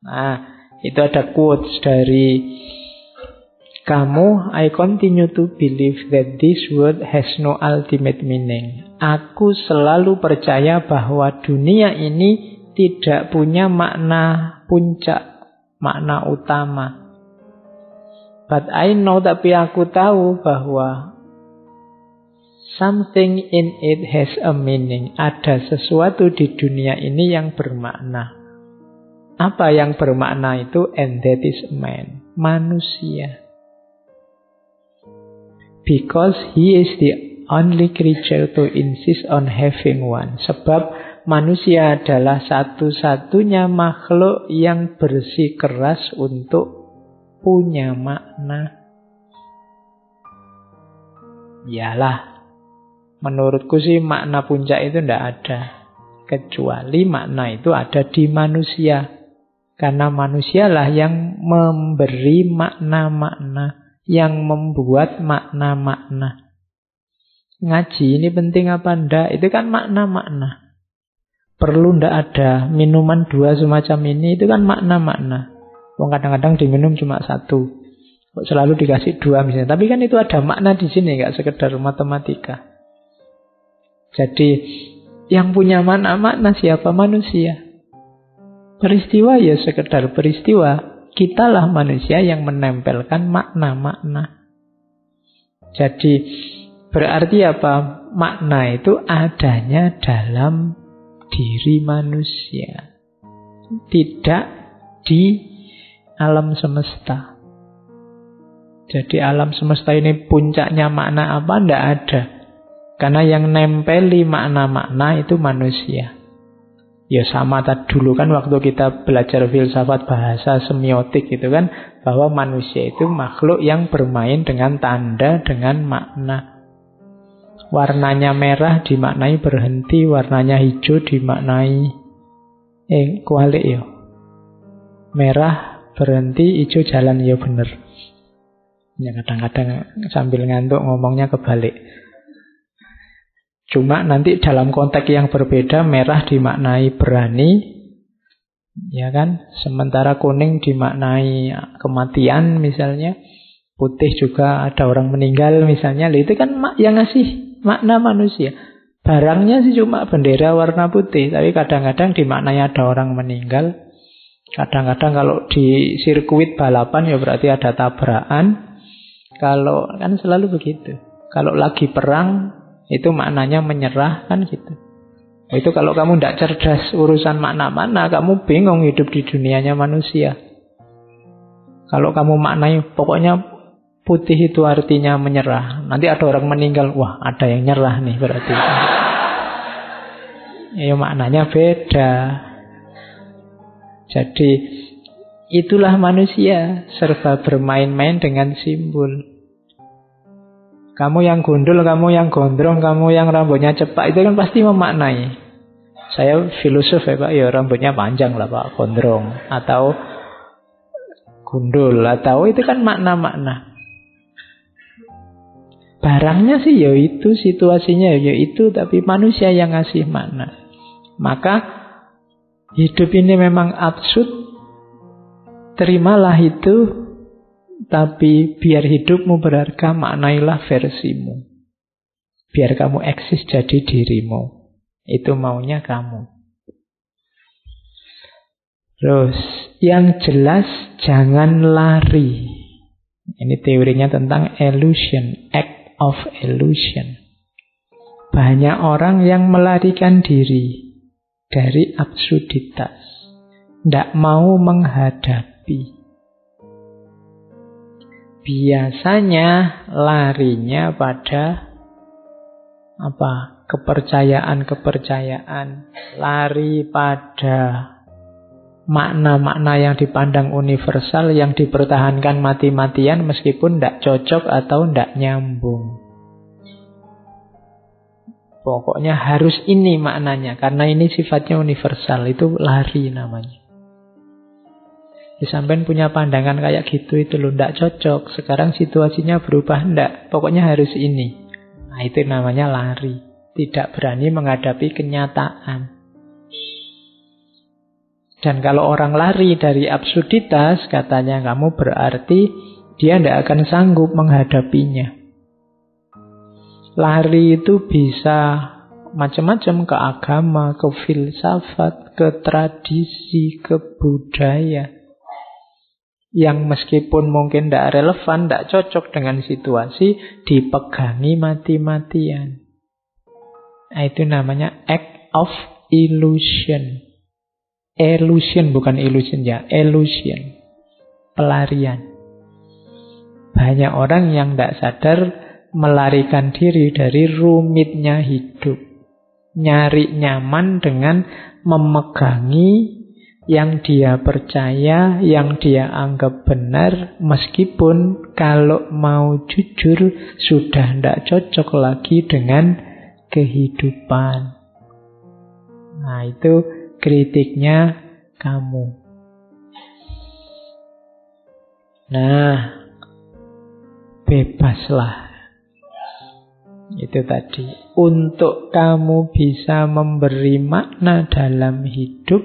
Nah, itu ada quotes dari kamu. I continue to believe that this world has no ultimate meaning. Aku selalu percaya bahwa dunia ini tidak punya makna puncak, makna utama. But I know, tapi aku tahu bahwa something in it has a meaning. Ada sesuatu di dunia ini yang bermakna. Apa yang bermakna itu? And that is man, manusia. Because he is the only creature to insist on having one. Sebab manusia adalah satu-satunya makhluk yang bersikeras untuk punya makna. Iyalah, menurutku sih makna puncak itu tidak ada. Kecuali makna itu ada di manusia. Karena manusialah yang memberi makna-makna, yang membuat makna-makna. Ngaji ini penting apa enggak? Itu kan makna-makna. Perlu ndak ada minuman dua semacam ini, itu kan makna-makna. Kadang-kadang diminum cuma satu, kok selalu dikasih dua misalnya. Tapi kan itu ada makna di sini, nggak sekedar matematika. Jadi yang punya makna-makna siapa? Manusia. Peristiwa ya sekedar peristiwa. Kitalah manusia yang menempelkan makna-makna. Jadi berarti apa? Makna itu adanya dalam diri manusia, tidak di alam semesta. Jadi alam semesta ini puncaknya makna apa? Tidak ada. Karena yang nempeli makna-makna itu manusia. Ya sama tadi dulu kan waktu kita belajar filsafat bahasa semiotik itu kan, bahwa manusia itu makhluk yang bermain dengan tanda, dengan makna. Warnanya merah dimaknai berhenti, warnanya hijau dimaknai kualik ya. Merah berhenti, hijau jalan ya bener. Ya kadang-kadang sambil ngantuk ngomongnya kebalik. Cuma nanti dalam konteks yang berbeda, merah dimaknai berani, ya kan? Sementara kuning dimaknai kematian misalnya, putih juga ada orang meninggal misalnya. Itu kan yang ngasih makna manusia. Barangnya sih cuma bendera warna putih, tapi kadang-kadang dimaknai ada orang meninggal. Kadang-kadang kalau di sirkuit balapan ya berarti ada tabrakan. Kalau kan selalu begitu. Kalau lagi perang itu maknanya menyerah kan gitu. Itu kalau kamu tidak cerdas urusan makna-makna, kamu bingung hidup di dunianya manusia. Kalau kamu maknai pokoknya putih itu artinya menyerah, nanti ada orang meninggal, wah ada yang nyerah nih berarti. Ya maknanya beda. Jadi itulah manusia, serba bermain-main dengan simbol. Kamu yang gundul, kamu yang gondrong, kamu yang rambutnya cepak, itu kan pasti memaknai. Saya filosof ya Pak, ya rambutnya panjang lah Pak, gondrong. Atau gundul, atau itu kan makna-makna. Barangnya sih ya itu, situasinya ya itu, tapi manusia yang ngasih makna. Maka hidup ini memang absurd, terimalah itu. Tapi biar hidupmu berharga, maknailah versimu. Biar kamu eksis jadi dirimu. Itu maunya kamu. Terus, yang jelas jangan lari. Ini teorinya tentang illusion, act of illusion. Banyak orang yang melarikan diri dari absurditas. Tidak mau menghadapi. Biasanya larinya pada kepercayaan, lari pada makna-makna yang dipandang universal, yang dipertahankan mati-matian meskipun tidak cocok atau tidak nyambung. Pokoknya harus ini maknanya, karena ini sifatnya universal, itu lari namanya. Sampean punya pandangan kayak gitu itu loh, ndak cocok. Sekarang situasinya berubah, ndak. Pokoknya harus ini. Nah, itu namanya lari. Tidak berani menghadapi kenyataan. Dan kalau orang lari dari absurditas, katanya kamu berarti dia tidak akan sanggup menghadapinya. Lari itu bisa macam-macam, ke agama, ke filsafat, ke tradisi, ke budaya. Yang meskipun mungkin tidak relevan, tidak cocok dengan situasi, dipegangi mati-matian. Nah, itu namanya act of illusion. Illusion, bukan illusion ya, illusion. Pelarian. Banyak orang yang tidak sadar melarikan diri dari rumitnya hidup. Nyari nyaman dengan memegangi yang dia percaya, yang dia anggap benar, meskipun kalau mau jujur sudah tidak cocok lagi dengan kehidupan. Nah, itu kritiknya kamu. Nah, bebaslah. Itu tadi. Untuk kamu bisa memberi makna dalam hidup,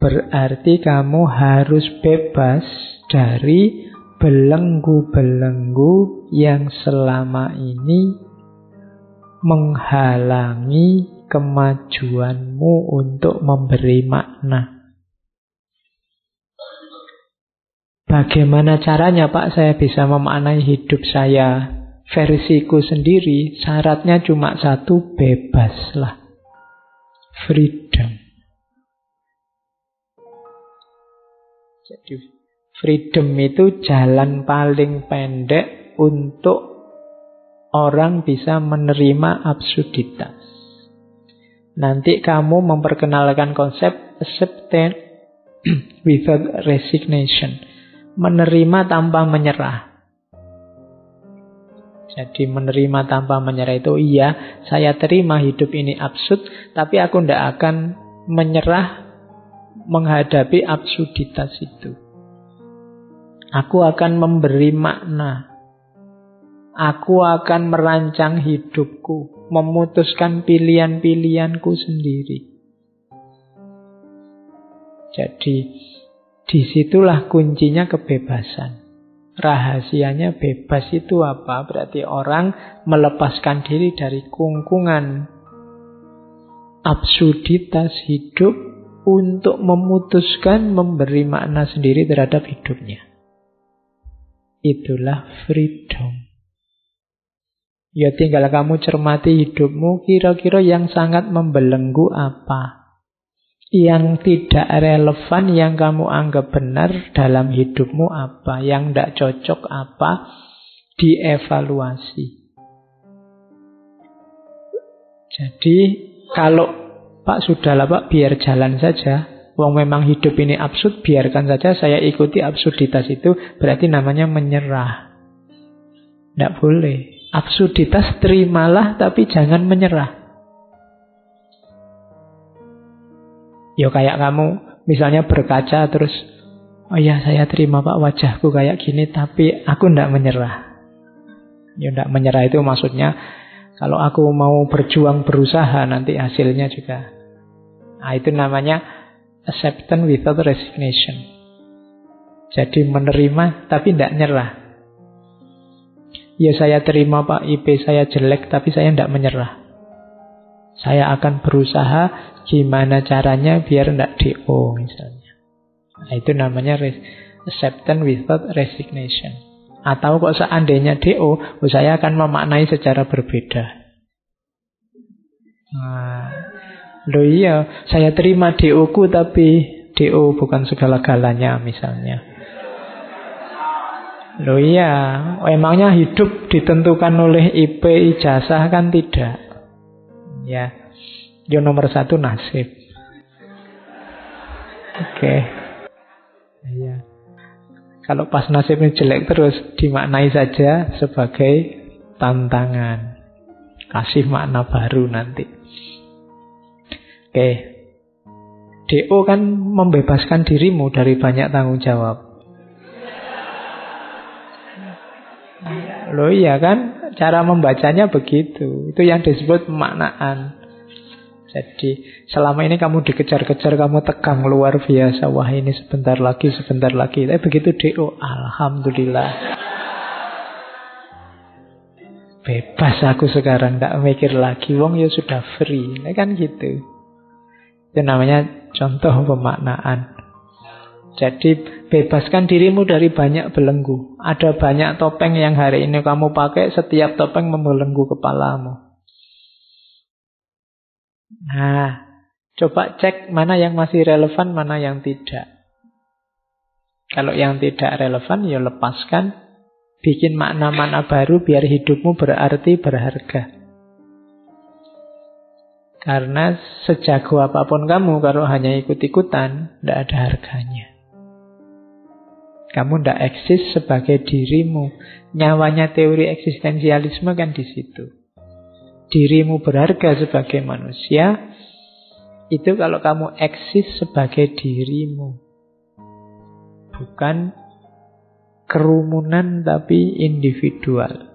berarti kamu harus bebas dari belenggu-belenggu yang selama ini menghalangi kemajuanmu untuk memberi makna. Bagaimana caranya, Pak, saya bisa memaknai hidup saya versiku sendiri? Syaratnya cuma satu, bebaslah. Freedom. Jadi freedom itu jalan paling pendek untuk orang bisa menerima absurditas. Nanti kamu memperkenalkan konsep acceptance without resignation. Menerima tanpa menyerah. Jadi menerima tanpa menyerah itu, iya, saya terima hidup ini absurd, tapi aku tidak akan menyerah menghadapi absurditas itu. Aku akan memberi makna. Aku akan merancang hidupku, memutuskan pilihan-pilihanku sendiri. Jadi, disitulah kuncinya kebebasan. Rahasianya bebas itu apa? Berarti orang melepaskan diri dari kungkungan absurditas hidup untuk memutuskan memberi makna sendiri terhadap hidupnya. Itulah freedom. Ya tinggal kamu cermati hidupmu, kira-kira yang sangat membelenggu apa? Yang tidak relevan, yang kamu anggap benar dalam hidupmu apa? Yang tidak cocok apa? Dievaluasi. Jadi kalau Pak sudahlah Pak, biar jalan saja. Wong memang hidup ini absurd, biarkan saja saya ikuti absurditas itu, berarti namanya menyerah. Tidak boleh. Absurditas terimalah, tapi jangan menyerah. Ya kayak kamu misalnya berkaca terus, oh ya saya terima Pak wajahku kayak gini, tapi aku tidak menyerah. Ya tidak menyerah itu maksudnya kalau aku mau berjuang berusaha nanti hasilnya juga. Nah itu namanya acceptance without resignation. Jadi menerima tapi tidak nyerah. Ya saya terima Pak IP saya jelek, tapi saya tidak menyerah. Saya akan berusaha gimana caranya biar tidak DO misalnya. Nah, itu namanya acceptance without resignation. Atau kok seandainya DO, saya akan memaknai secara berbeda. Nah, loh iya, saya terima DO ku tapi DO bukan segala-galanya misalnya. Loh iya, emangnya hidup ditentukan oleh IP ijazah kan tidak. Ya, yang nomor satu nasib. Oke. Ya. Kalau pas nasibnya jelek terus dimaknai saja sebagai tantangan. Kasih makna baru nanti. Oke. DO kan membebaskan dirimu dari banyak tanggung jawab. Loh iya kan, cara membacanya begitu. Itu yang disebut pemaknaan. Jadi selama ini kamu dikejar-kejar, kamu tegang luar biasa. Wah ini sebentar lagi. Tapi begitu DO, alhamdulillah. Bebas aku sekarang, gak mikir lagi. Wong ya sudah free. Nah, kan gitu. Itu namanya contoh pemaknaan. Jadi bebaskan dirimu dari banyak belenggu. Ada banyak topeng yang hari ini kamu pakai, setiap topeng membelenggu kepalamu. Nah, coba cek mana yang masih relevan, mana yang tidak. Kalau yang tidak relevan, ya lepaskan. Bikin makna-makna baru biar hidupmu berarti, berharga. Karena sejago apapun kamu, kalau hanya ikut-ikutan, tidak ada harganya. Kamu tidak eksis sebagai dirimu. Nyawanya teori eksistensialisme kan di situ. Dirimu berharga sebagai manusia, itu kalau kamu eksis sebagai dirimu. Bukan kerumunan tapi individual.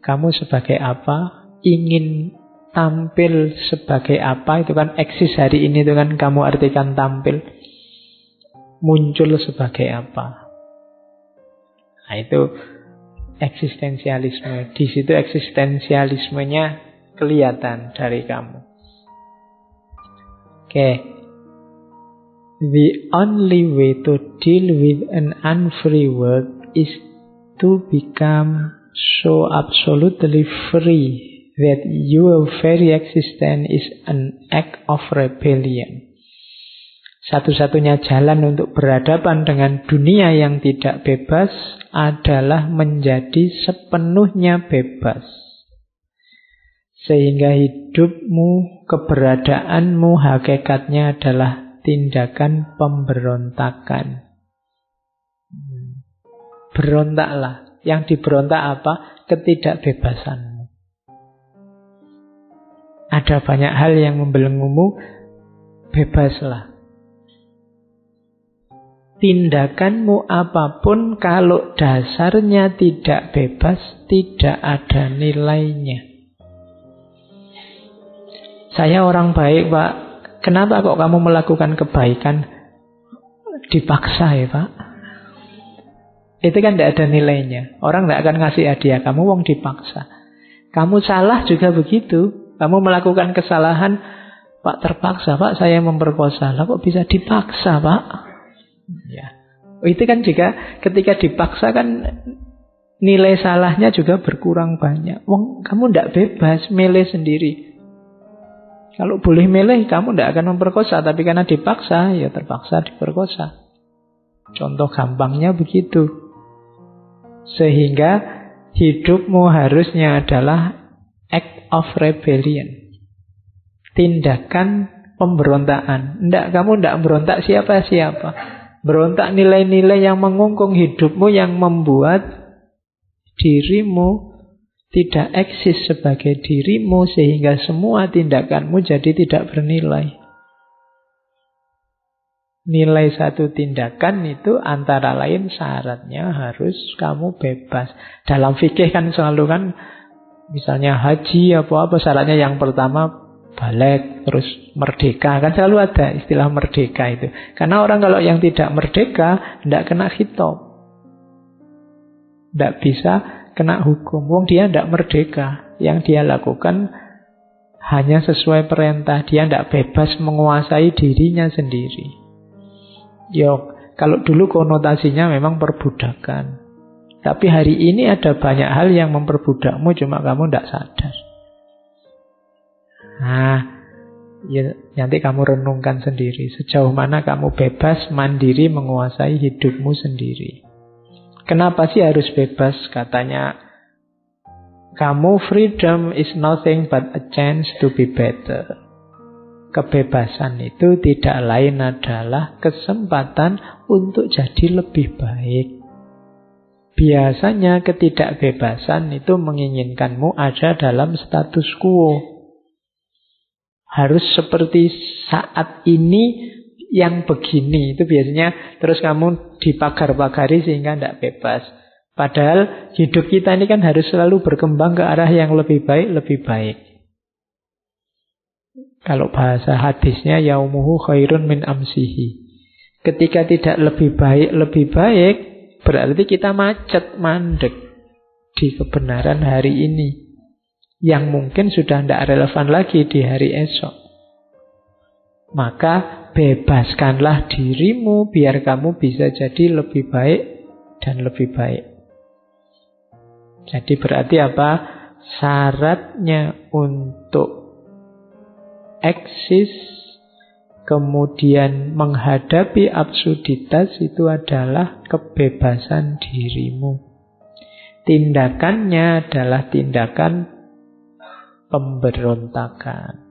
Kamu sebagai apa? Ingin tampil sebagai apa? Itu kan eksis hari ini, itu kan kamu artikan tampil. Muncul sebagai apa? Nah itu eksistensialisme. Di situ eksistensialismenya kelihatan dari kamu. Oke. The only way to deal with an unfree world is to become so absolutely free that your very existence is an act of rebellion. Satu-satunya jalan untuk berhadapan dengan dunia yang tidak bebas adalah menjadi sepenuhnya bebas. Sehingga hidupmu, keberadaanmu, hakikatnya adalah tindakan pemberontakan. Berontaklah. Yang diberontak apa? Ketidakbebasanmu. Ada banyak hal yang membelenggumu, bebaslah. Tindakanmu apapun kalau dasarnya tidak bebas, tidak ada nilainya. Saya orang baik, Pak. Kenapa kok kamu melakukan kebaikan? Dipaksa ya, Pak. Itu kan tidak ada nilainya. Orang tidak akan ngasih hadiah kamu, wong dipaksa. Kamu salah juga begitu. Kamu melakukan kesalahan, Pak terpaksa, Pak saya memperkosa. Lah kok bisa dipaksa, Pak? Ya, itu kan juga ketika dipaksa kan nilai salahnya juga berkurang banyak. Wong kamu tidak bebas, milih sendiri. Kalau boleh milih, kamu tidak akan memperkosa, tapi karena dipaksa, ya terpaksa diperkosa. Contoh gampangnya begitu. Sehingga hidupmu harusnya adalah act of rebellion. Tindakan pemberontakan. Kamu tidak berontak siapa-siapa. Berontak nilai-nilai yang mengungkung hidupmu, yang membuat dirimu tidak eksis sebagai dirimu, sehingga semua tindakanmu jadi tidak bernilai. Nilai satu tindakan itu antara lain syaratnya harus kamu bebas. Dalam fikih kan selalu kan, misalnya haji apa-apa syaratnya yang pertama balik, terus merdeka. Kan selalu ada istilah merdeka itu. Karena orang kalau yang tidak merdeka tidak kena khitab, tidak bisa kena hukum. Wong dia tidak merdeka. Yang dia lakukan hanya sesuai perintah. Dia tidak bebas menguasai dirinya sendiri. Yo, kalau dulu konotasinya memang perbudakan. Tapi hari ini ada banyak hal yang memperbudakmu, cuma kamu tidak sadar. Nah, ya, nanti kamu renungkan sendiri. Sejauh mana kamu bebas, mandiri, menguasai hidupmu sendiri. Kenapa sih harus bebas? Katanya, kamu freedom is nothing but a chance to be better. Kebebasan itu tidak lain adalah kesempatan untuk jadi lebih baik. Biasanya ketidakbebasan itu menginginkanmu ada dalam status quo. Harus seperti saat ini yang begini. Itu biasanya terus kamu dipagar-pagari sehingga tidak bebas. Padahal hidup kita ini kan harus selalu berkembang ke arah yang lebih baik, lebih baik. Kalau bahasa hadisnya, yaumuhu khairun min amsihi. Ketika tidak lebih baik, berarti kita macet, mandek di kebenaran hari ini. Yang mungkin sudah tidak relevan lagi di hari esok. Maka bebaskanlah dirimu biar kamu bisa jadi lebih baik dan lebih baik. Jadi berarti apa? Syaratnya untuk eksis, kemudian menghadapi absurditas itu adalah kebebasan dirimu. Tindakannya adalah tindakan pemberontakan.